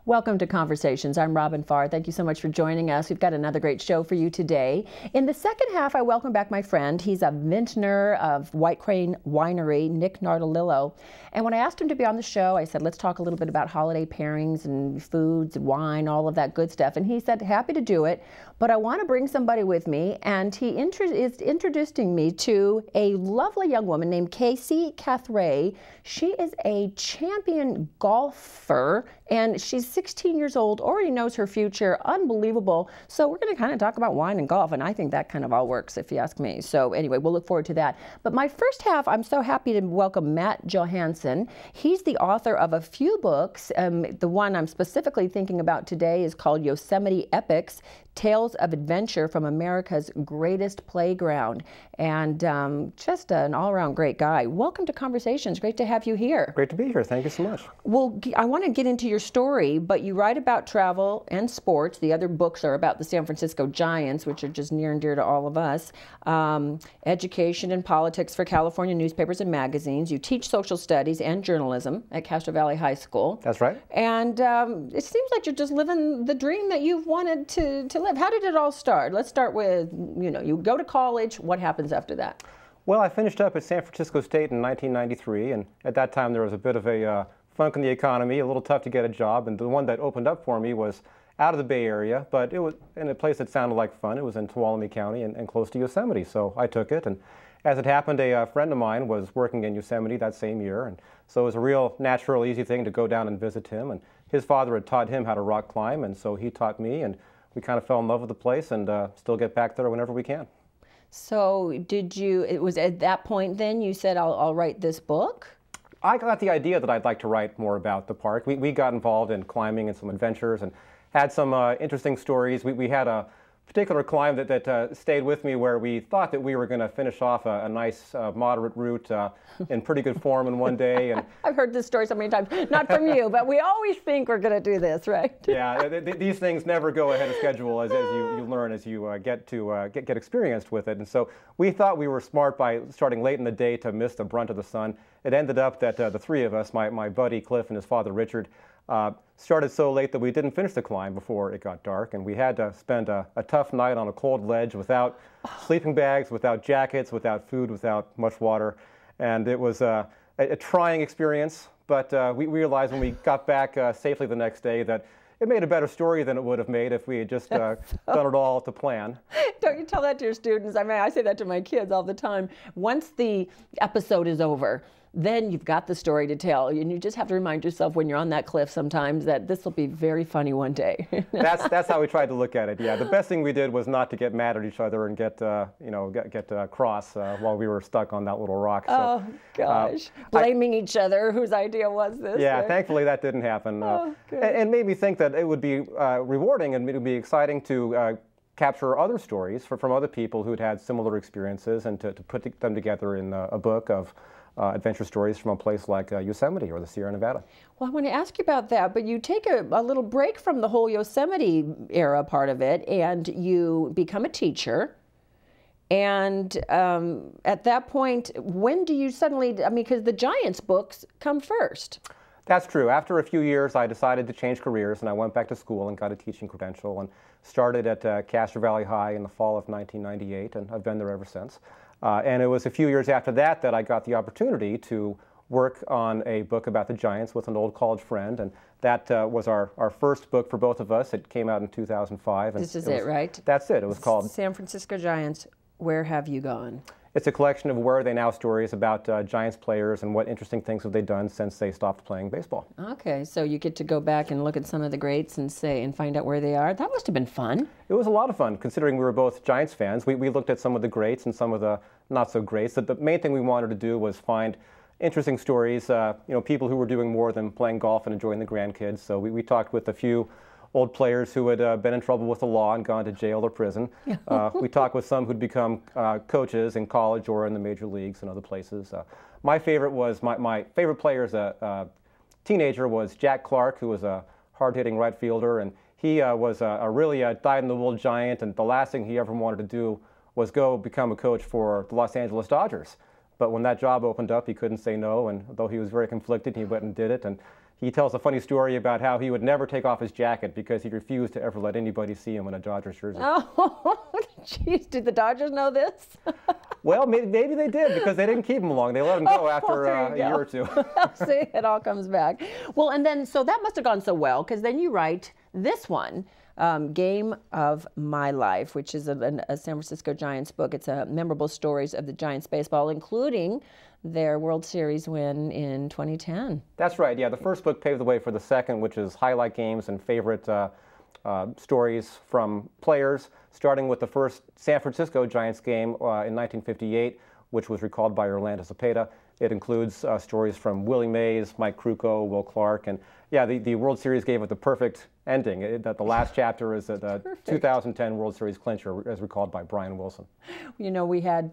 Welcome to Conversations. I'm Robin Fahr. Thank you so much for joining us. We've got another great show for you today. In the second half, I welcome back my friend. He's a vintner of White Crane Winery, Nick Nardolillo. And when I asked him to be on the show, I said, let's talk a little bit about holiday pairings and foods, and wine, all of that good stuff. And he said, happy to do it, but I want to bring somebody with me. And he is introducing me to a lovely young woman named Casey Cathray. She is a champion golfer, and she's 16 years old, already knows her future, unbelievable. So we're going to kind of talk about wine and golf, and I think that kind of all works, if you ask me. So anyway, we'll look forward to that. But my first half, I'm so happy to welcome Matt Johanson. He's the author of a few books. The one I'm specifically thinking about today is called Yosemite Epics, Tales of Adventure from America's Greatest Playground. And just an all-around great guy. Welcome to Conversations. Great to have you here. Great to be here. Thank you so much. Well, I want to get into your story, but you write about travel and sports. The other books are about the San Francisco Giants, which are just near and dear to all of us. Education and politics for California newspapers and magazines. You teach social studies and journalism at Castro Valley High School. That's right. And it seems like you're just living the dream that you've wanted to live. How did it all start? Let's start with, you go to college. What happens after that? Well, I finished up at San Francisco State in 1993, and at that time there was a bit of a funk in the economy, a little tough to get a job, and the one that opened up for me was out of the Bay Area, but it was in a place that sounded like fun. It was in Tuolumne County and close to Yosemite, so I took it. And as it happened, a friend of mine was working in Yosemite that same year, and so it was a real natural, easy thing to go down and visit him. And his father had taught him how to rock climb, and so he taught me, and we kind of fell in love with the place and still get back there whenever we can. So it was at that point then you said, I'll write this book? I got the idea that I'd like to write more about the park. We got involved in climbing and some adventures and had some interesting stories. We had a particular climb that stayed with me where we thought that we were going to finish off a nice moderate route in pretty good form in one day. And I've heard this story so many times, not from you, but we always think we're going to do this, right? Yeah, these things never go ahead of schedule as you learn, as you get experienced with it. And so we thought we were smart by starting late in the day to miss the brunt of the sun. It ended up that the three of us, my buddy Cliff and his father Richard, started so late that we didn't finish the climb before it got dark, and we had to spend a tough night on a cold ledge without sleeping bags, without jackets, without food, without much water. And it was a trying experience, but we realized when we got back safely the next day that it made a better story than it would have made if we had just done it all to plan. Don't you tell that to your students? I mean, I say that to my kids all the time. Once the episode is over, then you've got the story to tell, and you just have to remind yourself when you're on that cliff sometimes that this will be very funny one day. That's how we tried to look at it. Yeah, the best thing we did was not to get mad at each other and get cross while we were stuck on that little rock. Oh gosh, blaming each other. Whose idea was this? Yeah, thankfully that didn't happen, and made me think that it would be rewarding and it would be exciting to capture other stories from other people who'd had similar experiences and to put them together in a book of adventure stories from a place like Yosemite or the Sierra Nevada. Well, I want to ask you about that, but you take a little break from the whole Yosemite era part of it, and you become a teacher. And at that point, when do you suddenly, because the Giants books come first. That's true. After a few years, I decided to change careers, and I went back to school and got a teaching credential and started at Castro Valley High in the fall of 1998, and I've been there ever since. And it was a few years after that that I got the opportunity to work on a book about the Giants with an old college friend, and that was our first book for both of us. It came out in 2005. And this is it, right? That's it. It was called San Francisco Giants, Where Have You Gone? It's a collection of Where Are They Now stories about Giants players and what interesting things have they done since they stopped playing baseball. Okay, so you get to go back and look at some of the greats and find out where they are. That must have been fun. It was a lot of fun, considering we were both Giants fans. We looked at some of the greats and some of the not so greats. The main thing we wanted to do was find interesting stories, people who were doing more than playing golf and enjoying the grandkids. So we talked with a few old players who had been in trouble with the law and gone to jail or prison. We talked with some who'd become coaches in college or in the major leagues and other places. My favorite player as a teenager was Jack Clark, who was a hard-hitting right fielder, and he was a really dyed-in-the-wool Giant, and the last thing he ever wanted to do was go become a coach for the Los Angeles Dodgers. But when that job opened up, he couldn't say no, and though he was very conflicted, he went and did it. And he tells a funny story about how he would never take off his jacket because he refused to ever let anybody see him in a Dodgers jersey. Oh, jeez, did the Dodgers know this? Well, maybe they did, because they didn't keep him long. They let him go after a year or two. See, it all comes back. Well, and then, so that must have gone so well, because then you write this one, Game of My Life, which is a San Francisco Giants book. It's a memorable stories of the Giants baseball, including their World Series win in 2010. That's right, yeah. The first book paved the way for the second, which is highlight games and favorite stories from players, starting with the first San Francisco Giants game in 1958, which was recalled by Orlando Cepeda. It includes stories from Willie Mays, Mike Krukow, Will Clark, and yeah, the World Series gave it the perfect ending. The last chapter is the 2010 World Series clincher, as recalled by Brian Wilson. You know, we had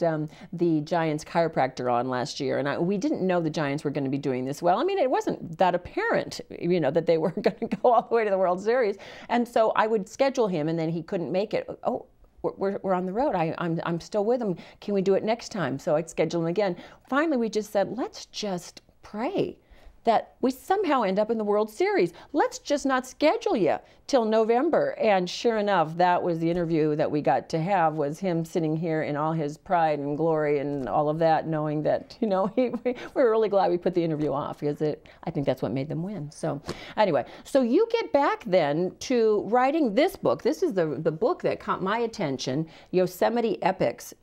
the Giants chiropractor on last year, and we didn't know the Giants were going to be doing this well. I mean, it wasn't that apparent, you know, that they were going to go all the way to the World Series. And so I would schedule him, and then he couldn't make it. Oh, we're on the road. I'm still with him. Can we do it next time? So I'd schedule him again. Finally, we just said, let's just pray that we somehow end up in the World Series. Let's just not schedule you till November. And sure enough, that was the interview that we got to have, was him sitting here in all his pride and glory and all of that, knowing that, you know, we were really glad we put the interview off, because I think that's what made them win. So anyway, so you get back then to writing this book. This is the book that caught my attention, Yosemite Epics,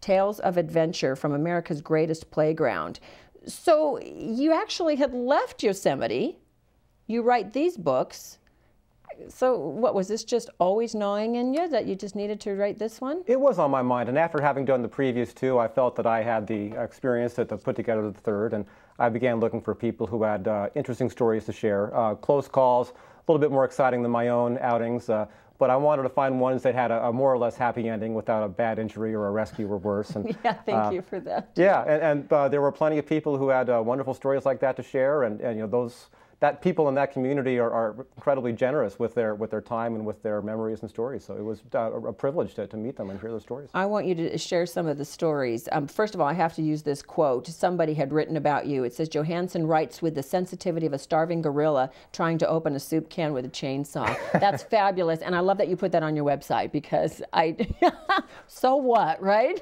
Tales of Adventure from America's Greatest Playground. So you actually had left Yosemite. You write these books. So what, was this just always gnawing in you that you just needed to write this one? It was on my mind, and after having done the previous two, I felt that I had the experience to put together the third, and I began looking for people who had interesting stories to share. Close calls, a little bit more exciting than my own outings, but I wanted to find ones that had a more or less happy ending without a bad injury or a rescue or worse. And, yeah, thank you for that. Yeah, and there were plenty of people who had wonderful stories like that to share, and you know, that people in that community are incredibly generous with their time and with their memories and stories. So it was a privilege to meet them and hear their stories. I want you to share some of the stories. First of all, I have to use this quote. Somebody had written about you. It says, Johanson writes with the sensitivity of a starving gorilla trying to open a soup can with a chainsaw. That's fabulous. And I love that you put that on your website, because so what, right?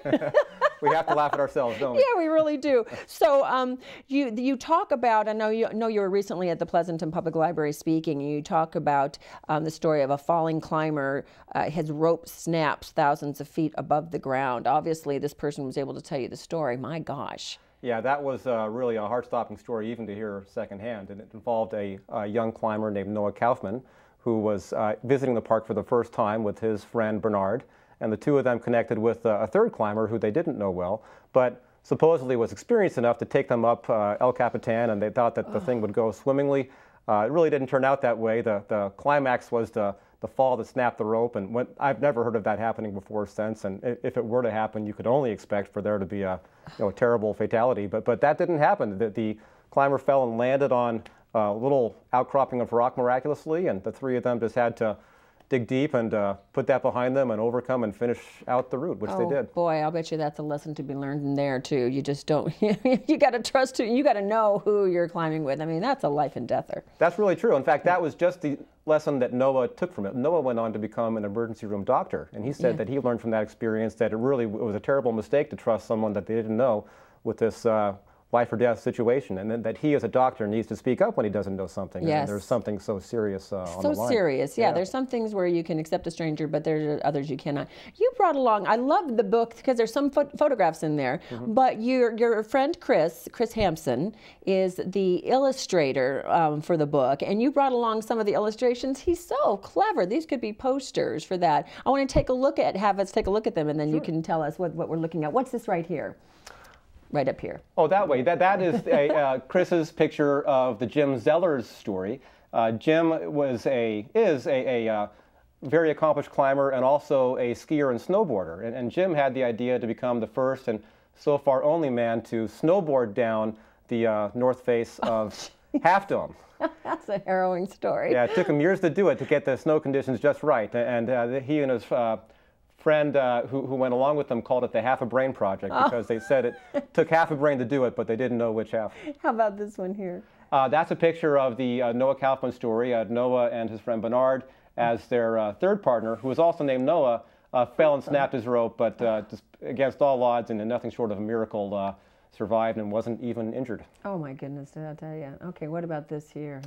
We have to laugh at ourselves, don't we? Yeah, we really do. So you talk about, I know you were recently at the Pleasanton Public Library speaking, and you talk about the story of a falling climber. His rope snaps thousands of feet above the ground. Obviously, this person was able to tell you the story. My gosh. Yeah, that was really a heart-stopping story, even to hear secondhand. And it involved a young climber named Noah Kaufman, who was visiting the park for the first time with his friend Bernard. And the two of them connected with a third climber who they didn't know well, but supposedly was experienced enough to take them up El Capitan, and they thought that the thing would go swimmingly. It really didn't turn out that way. The climax was the fall that snapped the rope, and I've never heard of that happening before since. And if it were to happen, you could only expect for there to be a terrible fatality. But that didn't happen. The climber fell and landed on a little outcropping of rock miraculously, and the three of them just had to dig deep and put that behind them and overcome and finish out the route, which they did. Boy, I'll bet you that's a lesson to be learned in there too. You just don't, you got to trust, you got to know who you're climbing with. I mean, that's a life and deather. That's really true. In fact, that was just the lesson that Noah took from it. Noah went on to become an emergency room doctor, and he said that he learned from that experience that it was a terrible mistake to trust someone that they didn't know with this life or death situation, and then that he as a doctor needs to speak up when he doesn't know something. Yes. And there's something so serious on the line. So serious, yeah. There's some things where you can accept a stranger, but there's others you cannot. You brought along, I love the book because there's some photographs in there, but your friend Chris Hampson is the illustrator for the book, and you brought along some of the illustrations. He's so clever. These could be posters for that. I want to have us take a look at them, and then you can tell us what we're looking at. What's this right here? Right up here. Oh, that way. That is Chris's picture of the Jim Zellers story. Jim is a very accomplished climber and also a skier and snowboarder. And Jim had the idea to become the first and so far only man to snowboard down the north face of Half Dome. That's a harrowing story. Yeah, it took him years to do it, to get the snow conditions just right. And he and his friend who went along with them called it the Half a Brain Project, because they said it took half a brain to do it, but they didn't know which half. How about this one here? That's a picture of the Noah Kaufman story. Noah and his friend Bernard as their third partner, who was also named Noah, fell and snapped his rope, but just against all odds and nothing short of a miracle, survived and wasn't even injured. Oh my goodness, did I tell you? Okay, what about this here?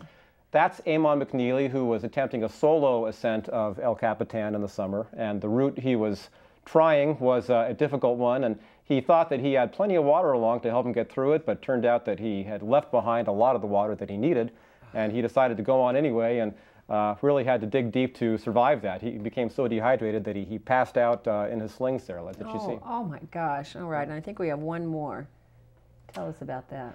That's Eamon McNeely, who was attempting a solo ascent of El Capitan in the summer, and the route he was trying was a difficult one, and he thought that he had plenty of water along to help him get through it, but turned out that he had left behind a lot of the water that he needed, and he decided to go on anyway, and really had to dig deep to survive that. He became so dehydrated that he passed out in his slings there, that you see. Oh my gosh, all right, and I think we have one more. Tell us about that.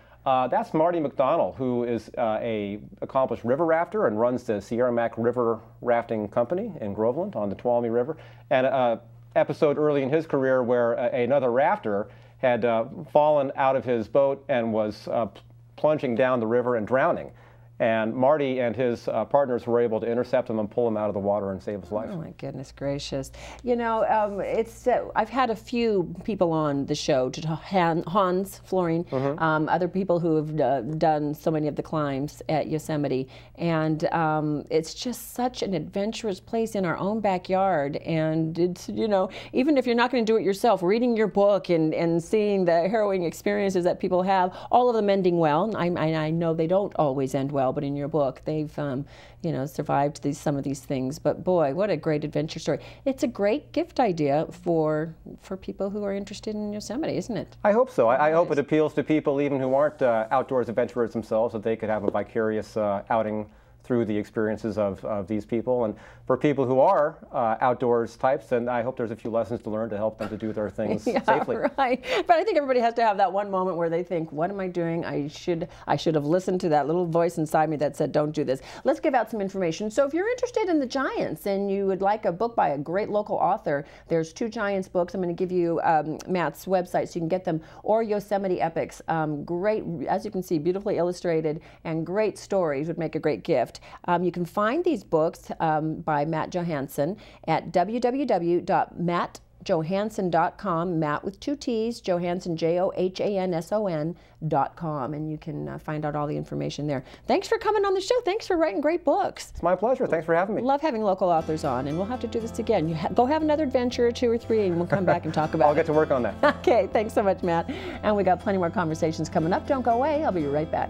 That's Marty McDonald, who is a accomplished river rafter and runs the Sierra Mac River Rafting Company in Groveland on the Tuolumne River. And an episode early in his career where another rafter had fallen out of his boat and was plunging down the river and drowning. And Marty and his partners were able to intercept him and pull him out of the water and save his life. Oh my goodness gracious! You know, I've had a few people on the show, Hans Flooring, other people who have done so many of the climbs at Yosemite, and it's just such an adventurous place in our own backyard. And it's, you know, even if you're not going to do it yourself, reading your book and seeing the harrowing experiences that people have, all of them ending well. I know they don't always end well. But in your book, they've, you know, survived some of these things. But boy, what a great adventure story! It's a great gift idea for people who are interested in Yosemite, isn't it? I hope so. I hope it appeals to people even who aren't outdoors adventurers themselves, that they could have a vicarious outing through the experiences of these people. And for people who are outdoors types, then I hope there's a few lessons to learn to help them to do their things safely. Right. But I think everybody has to have that one moment where they think, what am I doing? I should have listened to that little voice inside me that said, don't do this. Let's give out some information. So if you're interested in the Giants and you would like a book by a great local author, there's 2 Giants books. I'm going to give you Matt's website so you can get them, or Yosemite Epics. Great, as you can see, beautifully illustrated and great stories would make a great gift. You can find these books by Matt Johanson at www.mattjohanson.com, Matt with 2 T's, Johanson, JOHANSON.com, and you can find out all the information there. Thanks for coming on the show. Thanks for writing great books. It's my pleasure. Thanks for having me. Love having local authors on, and we'll have to do this again. Go have another adventure, 2 or 3, and we'll come back and talk about it. I'll get to work on that. Okay, thanks so much, Matt. And we got plenty more conversations coming up. Don't go away. I'll be right back.